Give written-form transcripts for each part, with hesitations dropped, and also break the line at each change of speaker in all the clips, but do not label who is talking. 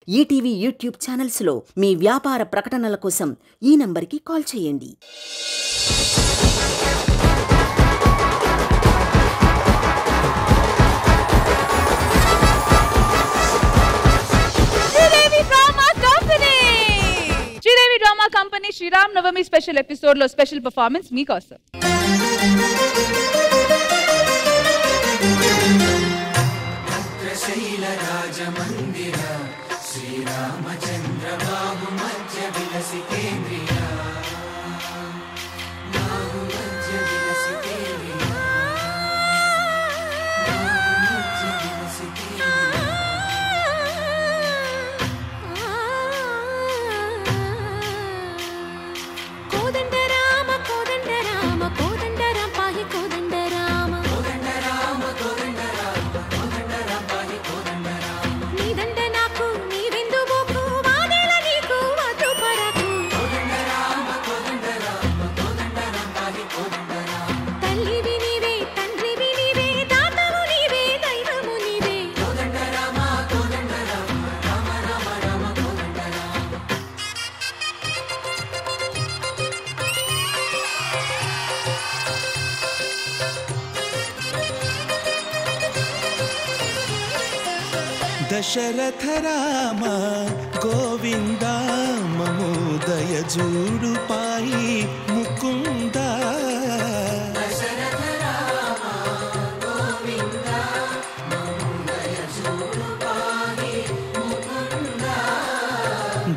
ETV YouTube ఛానల్స్లో మీ వ్యాపార ప్రకటనల కోసం ఈ నంబర్కి కాల్ చేయండి.
Sridevi drama company Sriram Navami special episode లో స్పెషల్ పర్ఫార్మెన్స్ మీకోసం.
దశరథ రామ గోవింద మమోదయ జూడు పాయి ముకుంద.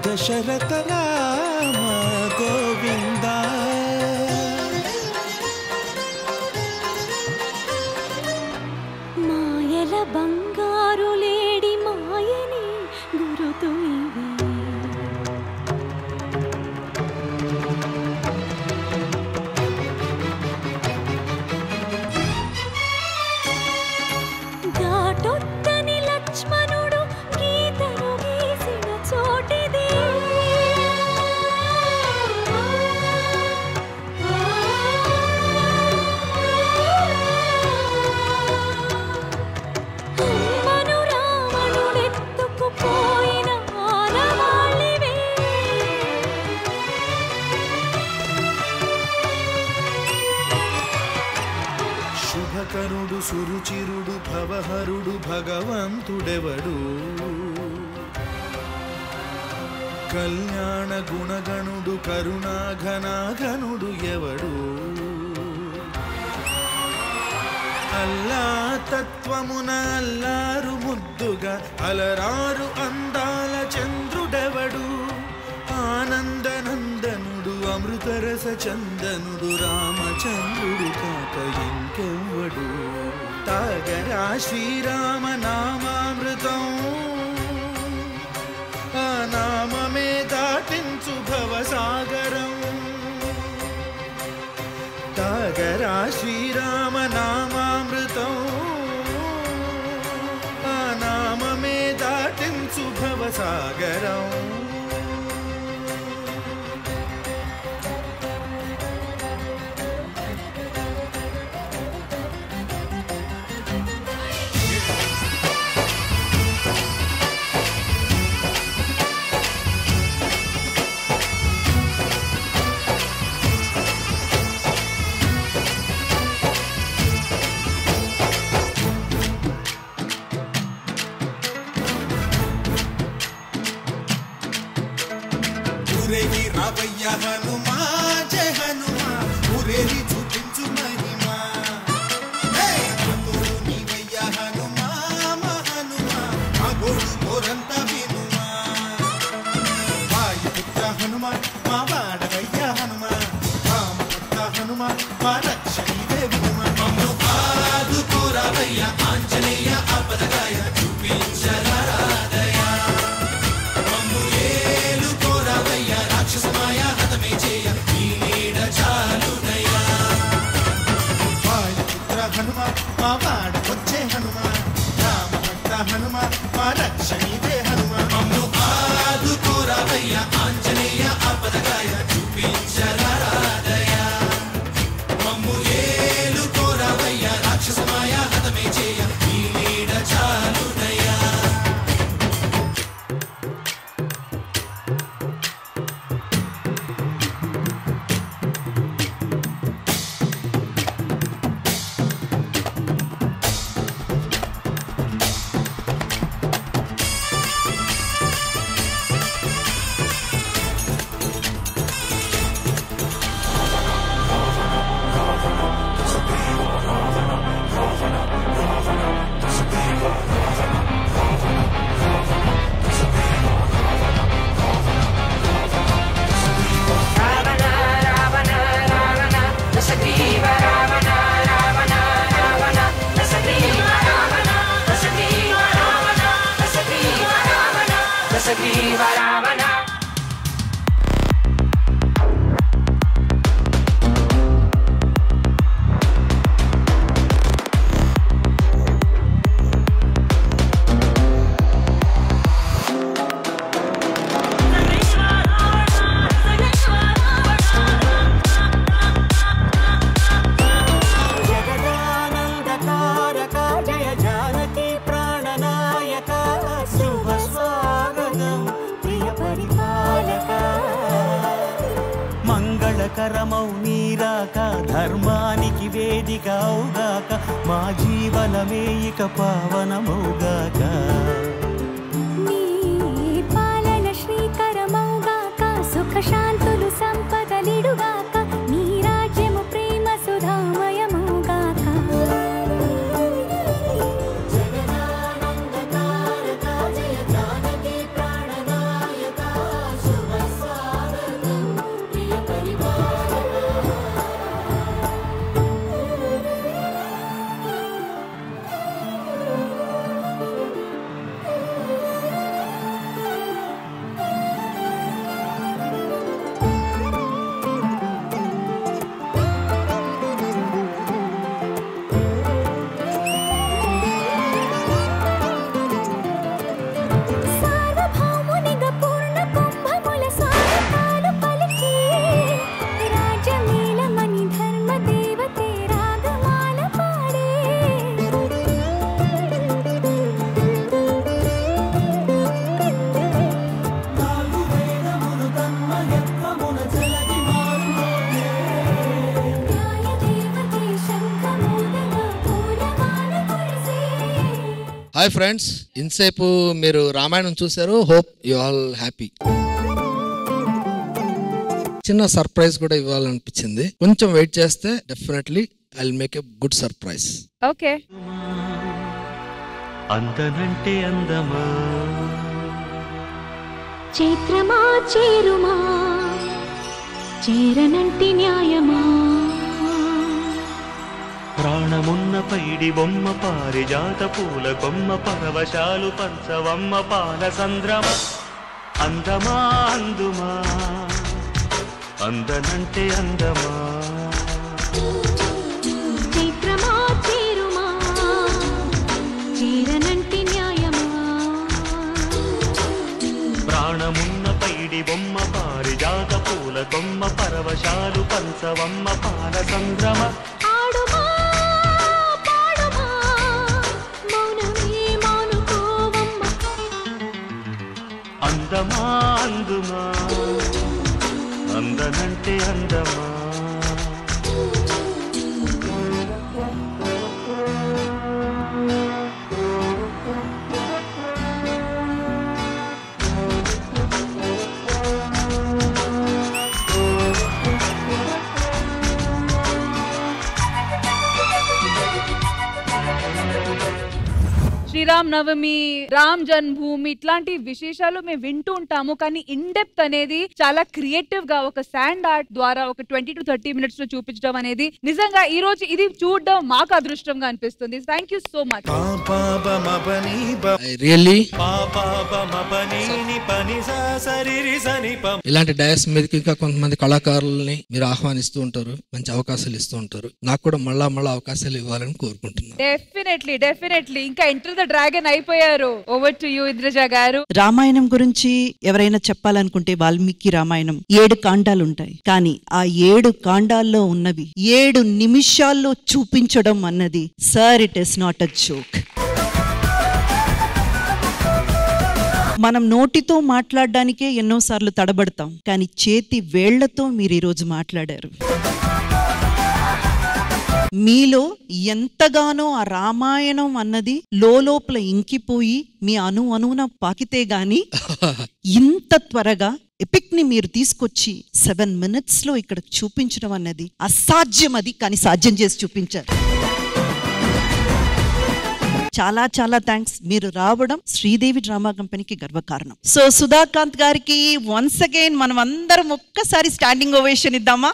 దశరథ రామ గోవింద.
మాయల బంగారు లేడి మాయని గురుతు దాటొత్తని లక్ష్మణుడు గీతను గీసిన చోటిది.
శుభకరుడు సురుచిరుడు భవహరుడు భగవంతుడెవడు. కళ్యాణ గుణగణుడు కరుణాఘనాఘనుడు ఎవడు. అల్లా తత్వమున అల్లారు ముద్దుగా అలరారు అందాల చంద్రుడెవడు. ఆనందనందనుడు అమృతరస చందనుడు రామచంద్రుడు కాక ఇంకెవ్వడు. తాగరా శ్రీరామ నామామృతం, ఆ నామమే దాటించు భవసాగరం. తాగరా శ్రీరామ నామామృతం, ఆ నామమే దాటించు భవసాగరం. ఊరేగి రావయ్య హనుమా జయ హనుమా, ఊరేగి చూపించు మహిమా. తోడు నీవయ్య హనుమా మా హనుమా, మా గోడు గోరంత వినుమా. వాయుపుత్ర హనుమా మా వాడవయ్య హనుమా, రామపుత్ర హనుమా మా రక్షణీవే వినుమా. మమ్ము ఆదుకోరావయ్య ఆంజనేయ ఆపదగాయ, చూపించరాదయ మమ్ము ఏలుకోరావయ్య రాక్షసమాయ హతమే చేయ. మంగళకరమౌ నీరాక ధర్మానికి వేదిక అవుగాక మా జీవనమే ఇక పావనమౌగాక
నీ పాలన శ్రీకరమౌగాక సుఖ శాంతులు సంపదలిడుగాక నీ రాజ్యము ప్రేమ సుధామయమౌగాక జగదానందకారక జయ జానకి ప్రాణనాయక శుభ స్వాగతం ప్రియ సార్వభౌమునిగా పూర్ణ కుంభముల స్వాగతాలు పలికి రాజమేళమణి ధర్మ దేవతే రాగమాల పాడే న్యాయ దేవతే శంఖమూదన పూలమాల కురిసే
హాయ్ ఫ్రెండ్స్, ఇంతసేపు మీరు రామాయణం చూశారు. Hope you all happy. చిన్న సర్ప్రైజ్ కూడా ఇవ్వాలనిపించింది. కొంచెం వెయిట్ చేస్తే definitely I will make a good surprise.
Okay.
అందనంటే అందమా
చైత్రమా చేరుమా చేరనంటి న్యాయమా
ప్రాణమున్న పైడి బొమ్మ పారిజాత పూల కొమ్మ పరవశాలు పంచవమ్మ పాల సంద్రమ అందమా అందుమా అందనంటే అందమా
చైత్రమా చేరుమా చేరనంటి న్యాయమా
ప్రాణమున్న పైడి బొమ్మ పారిజాత పూల కొమ్మ పరవశాలు పంచవమ్మ పాల సంద్రమ
ఆడుమా పాడుమా మౌనమే మానుకోవమ్మ
అందమా అందుమా అందనంటే అందమా
శ్రీరామ్ నవమి, రామ్ జన్మభూమి ఇట్లాంటి విశేషాలు మేము వింటూ ఉంటాము. కానీ ఇన్ డెప్త్ అనేది చాలా క్రియేటివ్ గా ఒక శాండ్ ఆర్ట్ ద్వారా ఒక 20 to 30 minutes లో చూపించడం అనేది నిజంగా ఈ రోజు ఇది చూడడం మాకు అదృష్టంగా అనిపిస్తుంది. Thank you so much.
I really ఇలాంటి డయాస్ మీదకి ఇంకా కొంతమంది కళాకారుల్ని మీరు ఆహ్వానిస్తూ ఉంటారు, మంచి అవకాశాలు ఇస్తూ ఉంటారు. నాకు కూడా మళ్ళా అవకాశాలు ఇవ్వాలని కోరుకుంటున్నాను.
డెఫినెట్లీ ఇంకా ఎంటర్ ద డ్రాగన్ అయిపోయారు. ఓవర్ టు యూ ఇంద్రజ గారు.
రామాయణం గురించి ఎవరైనా చెప్పాలనుకుంటే వాల్మీకి రామాయణం 7 కాండాలు ఉంటాయి. కానీ ఆ 7 కాండాల్లో ఉన్నవి 7 నిమిషాల్లో చూపించడం అన్నది sir, it is not a joke. మనం నోటితో మాట్లాడడానికే ఎన్నోసార్లు తడబడతాం, కానీ చేతి వేళ్లతో మీరు ఈరోజు మాట్లాడారు. మీలో ఎంతగానో ఆ రామాయణం అన్నది లోపల ఇంకిపోయి మీ అణువున పాకితే గాని ఇంత త్వరగా ఎపిక్ ని మీరు తీసుకొచ్చి 7 minutes లో ఇక్కడ చూపించడం అన్నది అసాధ్యం. అది కానీ సాధ్యం చేసి చూపించారు. చాలా చాలా థ్యాంక్స్. మీరు రావడం శ్రీదేవి డ్రామా కంపెనీకి గర్వకారణం. సో సుధాకాంత్ గారికి వన్స్ అగైన్ మనం అందరం ఒక్కసారి స్టాండింగ్ ఓవేషన్ ఇద్దామా?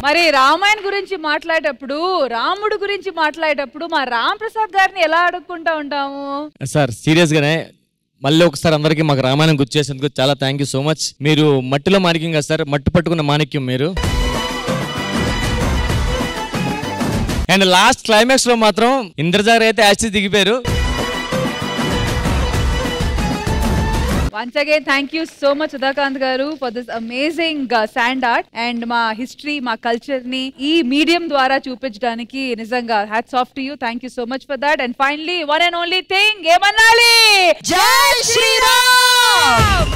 మరి రామాయణ్ గురించి మాట్లాడేటప్పుడు రాముడు గురించి మాట్లాడేటప్పుడు మా రామ్ ప్రసాద్ గారిని ఎలా అడుక్కుంటా ఉంటాము?
సార్ సీరియస్ గానే మళ్ళీ ఒకసారి అందరికి మాకు రామాయణం గుర్తు చేసేందుకు చాలా థ్యాంక్ యూ సో మచ్. మీరు మట్టిలో మాణిక్యం కదా సార్, మట్టి పట్టుకున్న మాణిక్యం మీరు. అండ్ లాస్ట్ క్లైమాక్స్ లో మాత్రం ఇంద్రజాగర్ అయితే actually దిగిపోయారు.
Once again, thank you so much Udakant garu for this amazing sand art and ma history, ma culture ni ee medium dwara చూపించడానికి నిజంగా hats off to you. Thank you so much for that. And finally, one and only thing, ఏమనాలి?
జై శ్రీరామ్.